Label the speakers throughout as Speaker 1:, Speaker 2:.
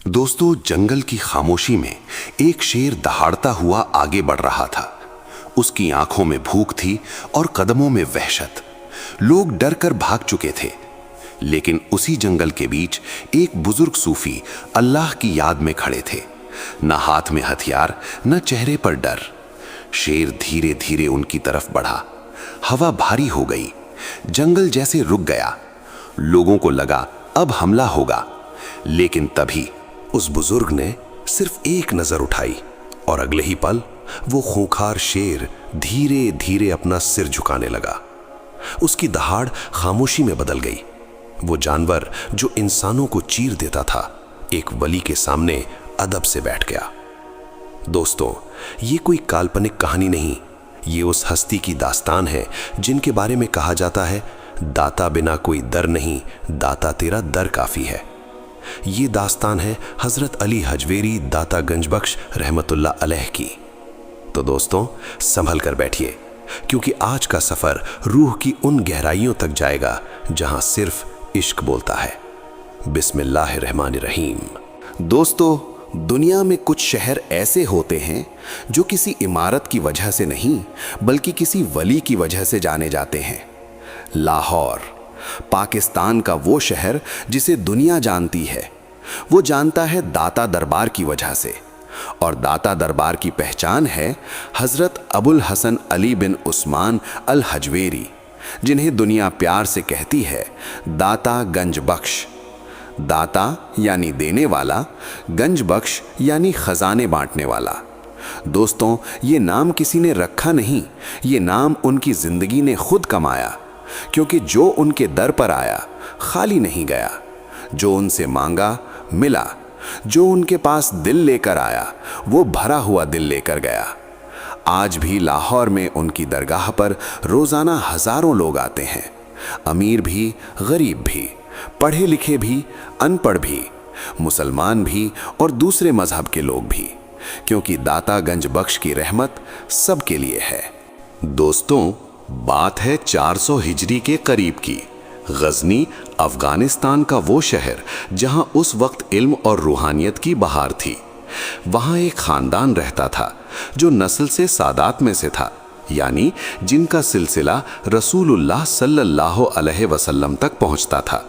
Speaker 1: दोस्तों, जंगल की खामोशी में एक शेर दहाड़ता हुआ आगे बढ़ रहा था। उसकी आंखों में भूख थी और कदमों में वहशत। लोग डर कर भाग चुके थे, लेकिन उसी जंगल के बीच एक बुजुर्ग सूफी अल्लाह की याद में खड़े थे। न हाथ में हथियार, न चेहरे पर डर। शेर धीरे धीरे उनकी तरफ बढ़ा। हवा भारी हो गई, जंगल जैसे रुक गया। लोगों को लगा अब हमला होगा, लेकिन तभी
Speaker 2: उस बुजुर्ग ने सिर्फ एक नजर उठाई और अगले ही पल वो खूंखार शेर धीरे धीरे अपना सिर झुकाने लगा। उसकी दहाड़ खामोशी में बदल गई। वो जानवर जो इंसानों को चीर देता था, एक वली के सामने अदब से बैठ गया। दोस्तों, ये कोई काल्पनिक कहानी नहीं, ये उस हस्ती की दास्तान है जिनके बारे में कहा जाता है, दाता बिना कोई दर नहीं, दाता तेरा दर काफी है। ये दास्तान है हजरत अली हजवेरी दाता गंजबख्श रहमतुल्लाह अलैह की। तो दोस्तों, संभल कर बैठिए, क्योंकि आज का सफर रूह की उन गहराइयों तक जाएगा जहां सिर्फ इश्क बोलता है। बिस्मिल्लाहिर्रहमानिर्रहीम।
Speaker 1: दोस्तों, दुनिया में कुछ शहर ऐसे होते हैं जो किसी इमारत की वजह से नहीं, बल्कि किसी वली की वजह से जाने जाते हैं। लाहौर, पाकिस्तान का वो शहर जिसे दुनिया जानती है, वो जानता है दाता दरबार की वजह से। और दाता दरबार की पहचान है हजरत अबुल हसन अली बिन उस्मान अल हजवेरी, जिन्हें दुनिया प्यार से कहती है दाता गंज बख्श। दाता यानी देने वाला, गंज बख्श यानी खजाने बांटने वाला। दोस्तों, ये नाम किसी ने रखा नहीं, ये नाम उनकी जिंदगी ने खुद कमाया, क्योंकि जो उनके दर पर आया खाली नहीं गया। जो उनसे मांगा मिला, जो उनके पास दिल लेकर आया वो भरा हुआ दिल लेकर गया। आज भी लाहौर में उनकी दरगाह पर रोजाना हजारों लोग आते हैं, अमीर भी, गरीब भी, पढ़े लिखे भी, अनपढ़ भी, मुसलमान भी और दूसरे मजहब के लोग भी, क्योंकि दाता गंज बख्श की रहमत सबके लिए है। दोस्तों, बात है 400 हिजरी के करीब की। गजनी अफगानिस्तान का वो शहर जहां उस वक्त इल्म और रूहानियत की बहार थी। वहां एक खानदान रहता था जो नस्ल से सादात में से था, यानी जिनका सिलसिला रसूलुल्लाह सल्लल्लाहु अलैहि वसल्लम तक पहुंचता था।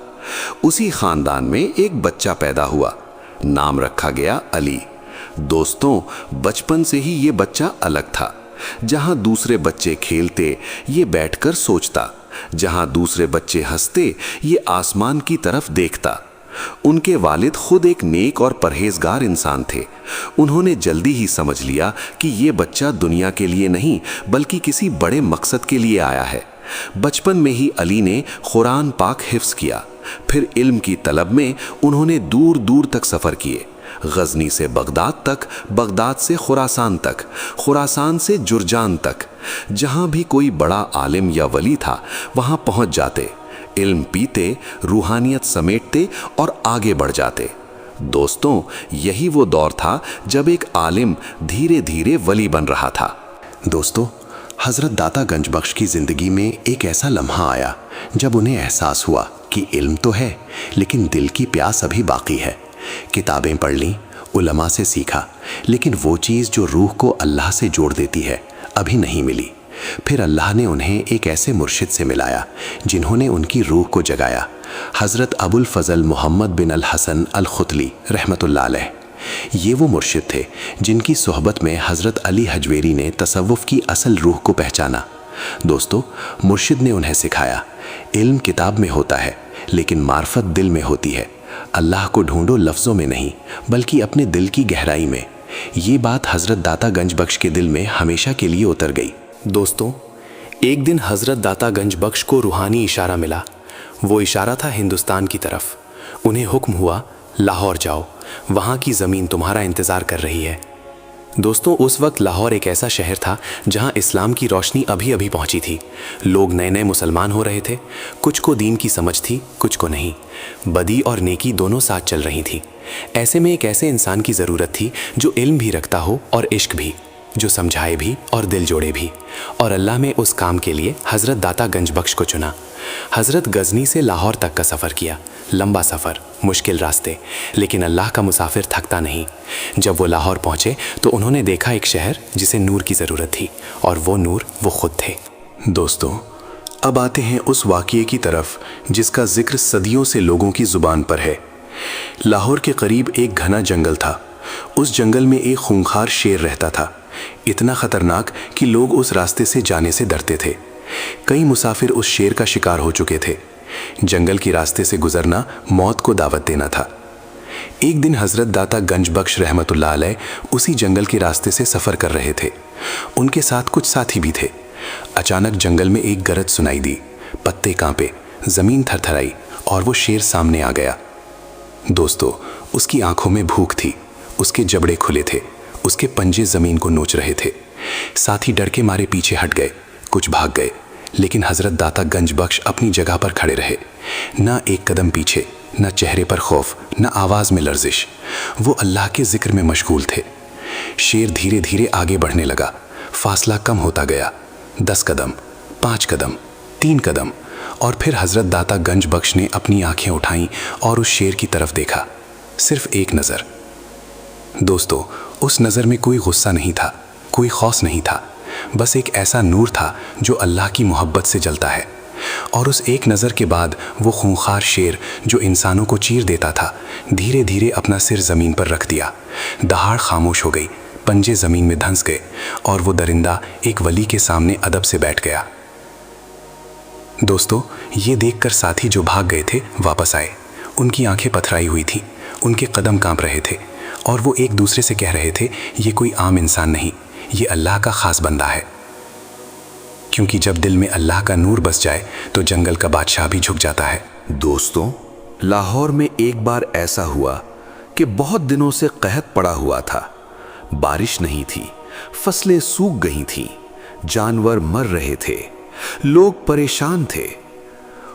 Speaker 1: उसी खानदान में एक बच्चा पैदा हुआ, नाम रखा गया अली। दोस्तों, बचपन से ही ये बच्चा अलग था। जहां दूसरे बच्चे खेलते, ये बैठकर सोचता। जहां दूसरे बच्चे हंसते, ये आसमान की तरफ देखता। उनके वालिद खुद एक नेक और परहेजगार इंसान थे। उन्होंने जल्दी ही समझ लिया कि ये बच्चा दुनिया के लिए नहीं, बल्कि किसी बड़े मकसद के लिए आया है। बचपन में ही अली ने कुरान पाक हिफ्ज किया। फिर इल्म की तलब में उन्होंने दूर दूर तक सफ़र किए। गजनी से बगदाद तक, बगदाद से खुरासान तक, खुरासान से जुर्जान तक। जहां भी कोई बड़ा आलिम या वली था, वहां पहुंच जाते, इल्म पीते, रूहानियत समेटते और आगे बढ़ जाते। दोस्तों, यही वो दौर था जब एक आलिम धीरे धीरे वली बन रहा था।
Speaker 2: दोस्तों, हजरत दाता गंज बख्श की जिंदगी में एक ऐसा लम्हा आया जब उन्हें एहसास हुआ कि इल्म तो है, लेकिन दिल की प्यास अभी बाकी है। किताबें पढ़ लीं, उलमा से सीखा, लेकिन वो चीज़ जो रूह को अल्लाह से जोड़ देती है अभी नहीं मिली। फिर अल्लाह ने उन्हें एक ऐसे मुर्शिद से मिलाया जिन्होंने उनकी रूह को जगाया, हज़रत अबुल फ़ज़ल मोहम्मद बिन अल हसन अल खुतली रहमतुल्लाह अलैह। ये वो मुर्शिद थे जिनकी सोहबत में हज़रत अली हजवेरी ने तसव्वुफ़ की असल रूह को पहचाना। दोस्तों, मुर्शिद ने उन्हें सिखाया, इल्म किताब में होता है, लेकिन मार्फत दिल में होती है। अल्लाह को ढूंढो लफ्ज़ों में नहीं, बल्कि अपने दिल की गहराई में। ये बात हज़रत दाता गंज बख्श के दिल में हमेशा के लिए उतर गई।
Speaker 3: दोस्तों, एक दिन हज़रत दाता गंज बख्श को रूहानी इशारा मिला। वो इशारा था हिंदुस्तान की तरफ। उन्हें हुक्म हुआ, लाहौर जाओ, वहाँ की ज़मीन तुम्हारा इंतज़ार कर रही है। दोस्तों, उस वक्त लाहौर एक ऐसा शहर था जहाँ इस्लाम की रोशनी अभी अभी पहुँची थी। लोग नए नए मुसलमान हो रहे थे। कुछ को दीन की समझ थी, कुछ को नहीं। बदी और नेकी दोनों साथ चल रही थी। ऐसे में एक ऐसे इंसान की ज़रूरत थी जो इल्म भी रखता हो और इश्क भी, जो समझाए भी और दिल जोड़े भी। और अल्लाह में उस काम के लिए हज़रत दाता गंज बख्श को चुना। حضرت غزنی سے لاہور تک کا سفر کیا، لمبا سفر، مشکل راستے، لیکن اللہ کا مسافر تھکتا نہیں۔ جب وہ لاہور پہنچے تو انہوں نے دیکھا ایک شہر جسے نور کی ضرورت تھی، اور وہ نور وہ خود تھے۔
Speaker 2: دوستو، اب آتے ہیں اس واقعے کی طرف جس کا ذکر صدیوں سے لوگوں کی زبان پر ہے۔ لاہور کے قریب ایک گھنا جنگل تھا۔ اس جنگل میں ایک خونخوار شیر رہتا تھا، اتنا خطرناک کہ لوگ اس راستے سے جانے سے ڈرتے تھے۔ کئی مسافر اس شیر کا شکار ہو چکے تھے۔ جنگل کی راستے سے گزرنا موت کو دعوت دینا تھا۔ ایک دن حضرت داتا گنج بخش رحمت اللہ علیہ اسی جنگل کے راستے سے سفر کر رہے تھے۔ ان کے ساتھ کچھ ساتھی بھی تھے۔ اچانک جنگل میں ایک گرج سنائی دی، پتے کانپے، زمین تھر تھرائی، اور وہ شیر سامنے آ گیا۔ دوستو، اس کی آنکھوں میں بھوک تھی، اس کے جبڑے کھلے تھے، اس کے پنجے زمین کو نوچ رہے تھے۔ ساتھی ڈر کے مارے پیچھے ہٹ گئے، کچھ بھاگ گئے، لیکن حضرت داتا گنج بخش اپنی جگہ پر کھڑے رہے۔ نہ ایک قدم پیچھے، نہ چہرے پر خوف، نہ آواز میں لرزش۔ وہ اللہ کے ذکر میں مشغول تھے۔ شیر دھیرے دھیرے آگے بڑھنے لگا، فاصلہ کم ہوتا گیا۔ 10 قدم، 5 قدم، 3 قدم، اور پھر حضرت داتا گنج بخش نے اپنی آنکھیں اٹھائیں اور اس شیر کی طرف دیکھا۔ صرف ایک نظر۔ دوستو، اس نظر میں کوئی غصہ نہیں تھا، کوئی خوف نہیں تھا، بس ایک ایسا نور تھا جو اللہ کی محبت سے جلتا ہے۔ اور اس ایک نظر کے بعد وہ خونخوار شیر جو انسانوں کو چیر دیتا تھا، دھیرے دھیرے اپنا سر زمین پر رکھ دیا۔ دہاڑ خاموش ہو گئی، پنجے زمین میں دھنس گئے، اور وہ درندہ ایک ولی کے سامنے ادب سے بیٹھ گیا۔ دوستو، یہ دیکھ کر ساتھی جو بھاگ گئے تھے واپس آئے۔ ان کی آنکھیں پتھرائی ہوئی تھیں، ان کے قدم کانپ رہے تھے، اور وہ ایک دوسرے سے کہہ رہے تھے، یہ کوئی عام انسان نہیں، یہ اللہ کا خاص بندہ ہے۔ کیونکہ جب دل میں اللہ کا نور بس جائے تو جنگل کا بادشاہ بھی جھک جاتا ہے۔
Speaker 1: دوستوں، لاہور میں ایک بار ایسا ہوا کہ بہت دنوں سے قحط پڑا ہوا تھا۔ بارش نہیں تھی، فصلیں سوکھ گئی تھیں، جانور مر رہے تھے، لوگ پریشان تھے۔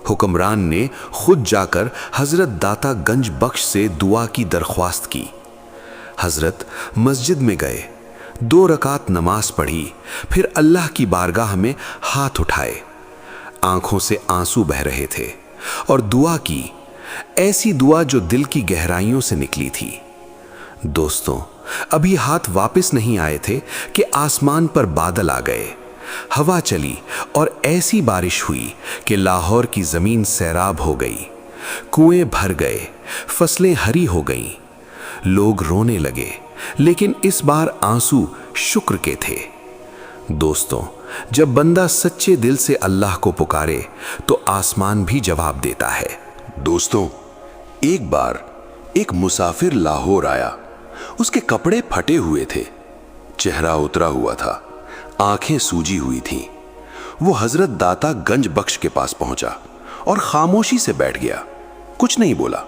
Speaker 1: حکمران نے خود جا کر حضرت داتا گنج بخش سے دعا کی درخواست کی۔ حضرت مسجد میں گئے، 2 رکعت نماز پڑھی، پھر اللہ کی بارگاہ میں ہاتھ اٹھائے۔ آنکھوں سے آنسو بہ رہے تھے، اور دعا کی، ایسی دعا جو دل کی گہرائیوں سے نکلی تھی۔ دوستوں، ابھی ہاتھ واپس نہیں آئے تھے کہ آسمان پر بادل آ گئے، ہوا چلی، اور ایسی بارش ہوئی کہ لاہور کی زمین سیراب ہو گئی، کنویں بھر گئے، فصلیں ہری ہو گئیں۔ لوگ رونے لگے، لیکن اس بار آنسو شکر کے تھے۔ دوستوں، جب بندہ سچے دل سے اللہ کو پکارے تو آسمان بھی جواب دیتا ہے۔
Speaker 2: دوستوں، ایک بار ایک مسافر لاہور آیا۔ اس کے کپڑے پھٹے ہوئے تھے، چہرہ اترا ہوا تھا، آنکھیں سوجی ہوئی تھیں۔ وہ حضرت داتا گنج بخش کے پاس پہنچا اور خاموشی سے بیٹھ گیا، کچھ نہیں بولا،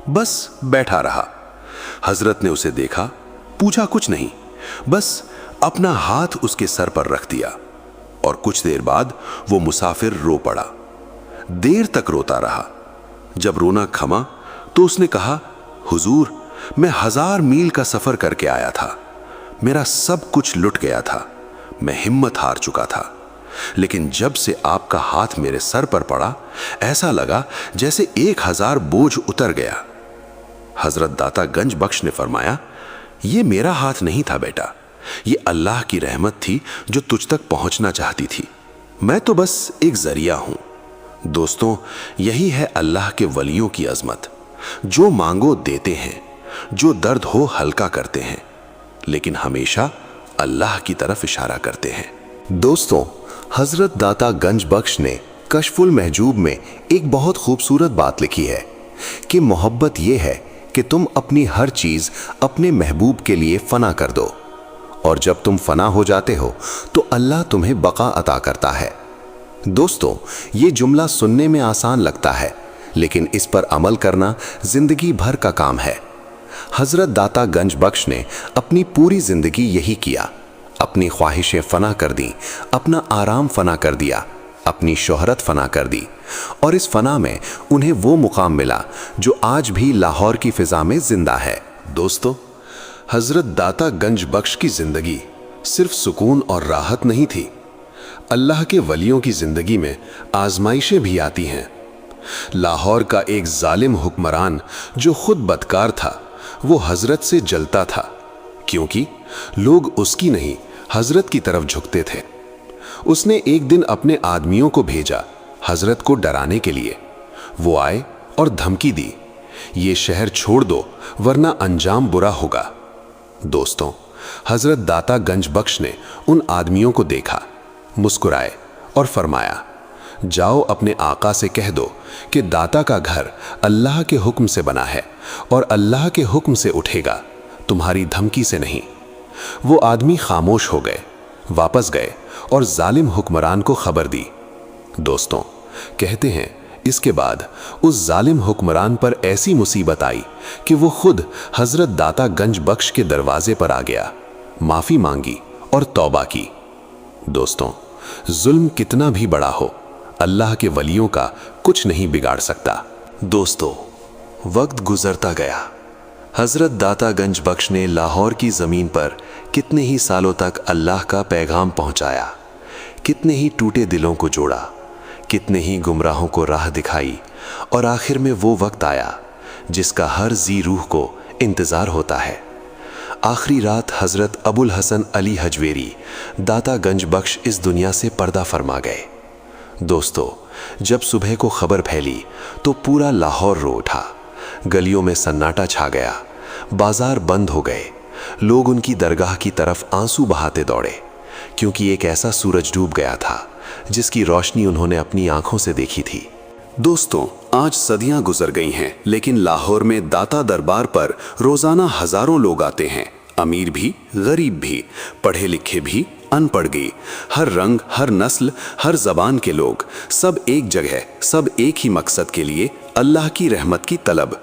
Speaker 2: بس بیٹھا رہا۔ حضرت نے اسے دیکھا، پوچھا کچھ نہیں، بس اپنا ہاتھ اس کے سر پر رکھ دیا، اور کچھ دیر بعد وہ مسافر رو پڑا۔ دیر تک روتا رہا۔ جب رونا تھما تو اس نے کہا، حضور، میں 1000 میل کا سفر کر کے آیا تھا، میرا سب کچھ لٹ گیا تھا، میں ہمت ہار چکا تھا، لیکن جب سے آپ کا ہاتھ میرے سر پر پڑا، ایسا لگا جیسے 1000 بوجھ اتر گیا۔ حضرت داتا گنج بخش نے فرمایا، یہ میرا ہاتھ نہیں تھا بیٹا، یہ اللہ کی رحمت تھی جو تجھ تک پہنچنا چاہتی تھی، میں تو بس ایک ذریعہ ہوں۔ دوستوں، یہی ہے اللہ کے ولیوں کی عظمت، جو مانگو دیتے ہیں، جو درد ہو ہلکا کرتے ہیں، لیکن ہمیشہ اللہ کی طرف اشارہ کرتے ہیں۔
Speaker 1: دوستوں، حضرت داتا گنج بخش نے کشف المحجوب میں ایک بہت خوبصورت بات لکھی ہے کہ محبت یہ ہے کہ تم اپنی ہر چیز اپنے محبوب کے لیے فنا کر دو، اور جب تم فنا ہو جاتے ہو تو اللہ تمہیں بقا عطا کرتا ہے۔ دوستوں، یہ جملہ سننے میں آسان لگتا ہے، لیکن اس پر عمل کرنا زندگی بھر کا کام ہے۔ حضرت داتا گنج بخش نے اپنی پوری زندگی یہی کیا، اپنی خواہشیں فنا کر دیں، اپنا آرام فنا کر دیا، اپنی شہرت فنا کر دی، اور اس فنا میں انہیں وہ مقام ملا جو آج بھی لاہور کی فضا میں زندہ ہے۔
Speaker 2: دوستو، حضرت داتا گنج بخش کی زندگی صرف سکون اور راحت نہیں تھی،
Speaker 1: अल्लाह के वलियों की जिंदगी में आजमाइशें भी आती हैं। लाहौर का एक जालिम हुक्मरान जो खुद बदकार था, वो हजरत से जलता था, क्योंकि लोग उसकी नहीं हजरत की तरफ झुकते थे। उसने एक दिन अपने आदमियों को भेजा हजरत को डराने के लिए। वो आए और धमकी दी, ये शहर छोड़ दो वरना अंजाम बुरा होगा। दोस्तों, हजरत दाता गंज बख्श ने उन आदमियों को देखा, मुस्कुराए और फरमाया, जाओ अपने आका से कह दो कि दाता का घर अल्लाह के हुक्म से बना है और अल्लाह के हुक्म से उठेगा, तुम्हारी धमकी से नहीं। वो आदमी खामोश हो गए, वापस गए और जालिम हुक्मरान को खबर दी। दोस्तों, कहते हैं इसके बाद उस जालिम हुक्मरान पर ऐसी मुसीबत आई कि वो खुद हजरत दाता गंज बख्श के दरवाजे पर आ गया, माफी मांगी और तौबा की। दोस्तों, जुल्म कितना भी बड़ा हो, अल्लाह के वलियों का कुछ नहीं बिगाड़ सकता।
Speaker 2: दोस्तों, वक्त गुजरता गया। हजरत दाता गंज बख्श ने लाहौर की ज़मीन पर कितने ही सालों तक अल्लाह का पैगाम पहुंचाया, कितने ही टूटे दिलों को जोड़ा, कितने ही गुमराहों को राह दिखाई, और आखिर में वो वक्त आया जिसका हर जी रूह को इंतज़ार होता है। आखिरी रात हजरत अबुल हसन अली हजवेरी दाता गंज बख्श इस दुनिया से पर्दा फरमा गए। दोस्तों, जब सुबह को खबर फैली तो पूरा लाहौर रो उठा, गलियों में सन्नाटा छा गया, बाजार बंद हो गए, लोग उनकी दरगाह की तरफ आंसू बहाते दौड़े, क्योंकि एक ऐसा सूरज डूब गया था जिसकी रोशनी उन्होंने अपनी आंखों से देखी थी।
Speaker 1: दोस्तों, आज सदियां गुजर गई हैं, लेकिन लाहौर में दाता दरबार पर रोजाना हजारों लोग आते हैं, अमीर भी, गरीब भी, पढ़े लिखे भी, अनपढ़ भी, हर रंग, हर नस्ल, हर जबान के लोग, सब एक जगह, सब एक ही मकसद के लिए, अल्लाह की रहमत की तलब।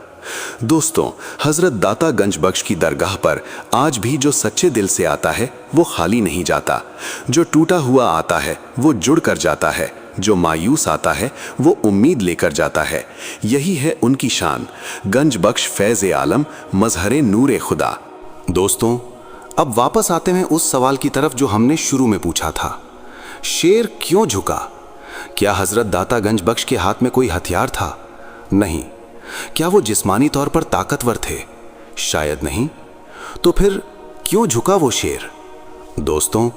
Speaker 1: दोस्तों, हजरत दाता गंज बख्श की दरगाह पर आज भी जो सच्चे दिल से आता है वो खाली नहीं जाता, जो टूटा हुआ आता है वो जुड़ कर जाता है, जो मायूस आता है वो उम्मीद लेकर जाता है। यही है उनकी शान, गंज बख्श फैज़ आलम, मजहर नूर खुदा। दोस्तों, अब वापस आते हैं उस सवाल की तरफ जो हमने शुरू में पूछा था, शेर क्यों झुका? क्या हजरत दाता गंज बख्श के हाथ में कोई हथियार था? नहीं। क्या वो जिस्मानी तौर पर ताकतवर थे? शायद नहीं। तो फिर क्यों झुका वो शेर? दोस्तों,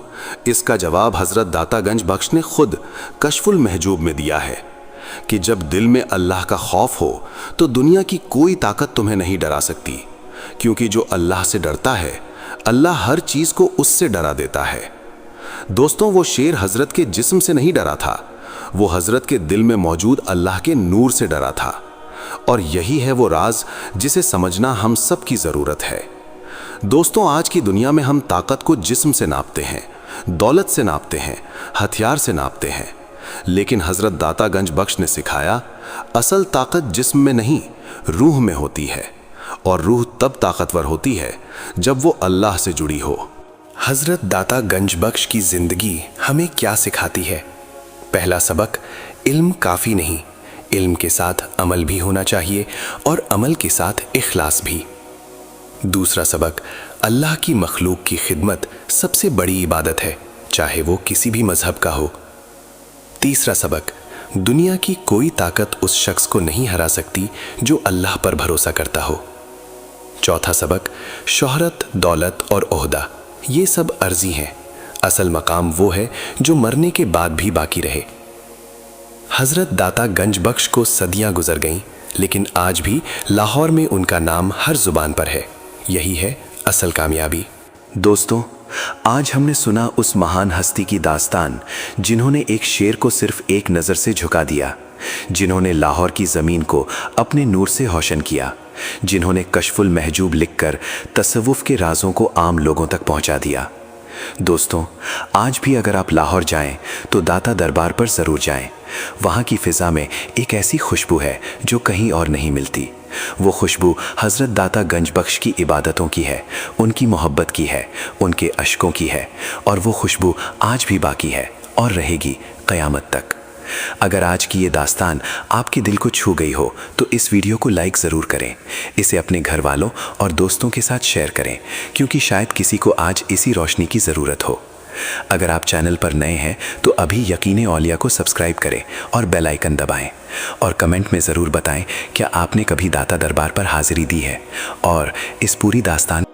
Speaker 1: इसका जवाब हजरत दाता गंज बख्श ने खुद कशफुल महजूब में दिया है कि जब दिल में अल्लाह का खौफ हो तो दुनिया की कोई ताकत तुम्हें नहीं डरा सकती, क्योंकि जो अल्लाह से डरता है अल्लाह हर चीज को उससे डरा देता है। दोस्तों, वो शेर हजरत के जिस्म से नहीं डरा था, वो हजरत के दिल में मौजूद अल्लाह के नूर से डरा था। और यही है वो राज जिसे समझना हम सब की जरूरत है। दोस्तों, आज की दुनिया में हम ताकत को जिस्म से नापते हैं, दौलत से नापते हैं, हथियार से नापते हैं, लेकिन हजरत दाता गंज बख्श ने सिखाया, असल ताकत जिस्म में नहीं, रूह में होती है, और रूह तब ताकतवर होती है जब वो अल्लाह से जुड़ी हो।
Speaker 3: हजरत दाता गंज बख्श की जिंदगी हमें क्या सिखाती है? पहला सबक, इल्म काफ़ी नहीं, इल्म के साथ अमल भी होना चाहिए और अमल के साथ इखलास भी। दूसरा सबक, अल्लाह की मखलूक की खिदमत सबसे बड़ी इबादत है, चाहे वो किसी भी मजहब का हो। तीसरा सबक, दुनिया की कोई ताकत उस शख्स को नहीं हरा सकती जो अल्लाह पर भरोसा करता हो। चौथा सबक, शोहरत, दौलत और ओहदा ये सब अर्जी हैं, असल मकाम वो है जो मरने के बाद भी बाकी रहे। हजरत दाता गंज बख्श को सदियां गुजर गईं, लेकिन आज भी लाहौर में उनका नाम हर जुबान पर है। यही है असल कामयाबी।
Speaker 2: दोस्तों, आज हमने सुना उस महान हस्ती की दास्तान जिन्होंने एक शेर को सिर्फ एक नज़र से झुका दिया, जिन्होंने लाहौर की ज़मीन को अपने नूर से रोशन किया, जिन्होंने कशफुल महजूब लिखकर तसव्वुफ़ के राजों को आम लोगों तक पहुंचा दिया। दोस्तों, आज भी अगर आप लाहौर जाएं तो दाता दरबार पर ज़रूर जाएं। वहाँ की फ़िज़ा में एक ऐसी खुशबू है जो कहीं और नहीं मिलती। वो खुशबू हज़रत दाता गंज बख्श की इबादतों की है, उनकी मोहब्बत की है, उनके अश्कों की है, और वो खुशबू आज भी बाकी है और रहेगी क़यामत तक। अगर आज की ये दास्तान आपके दिल को छू गई हो तो इस वीडियो को लाइक ज़रूर करें, इसे अपने घर वालों और दोस्तों के साथ शेयर करें, क्योंकि शायद किसी को आज इसी रोशनी की ज़रूरत हो।
Speaker 1: अगर आप चैनल पर नए हैं तो अभी यकीन औलिया को सब्सक्राइब करें और बेल आइकन दबाएं और कमेंट में ज़रूर बताएं क्या आपने कभी दाता दरबार पर हाजिरी दी है और इस पूरी दास्तान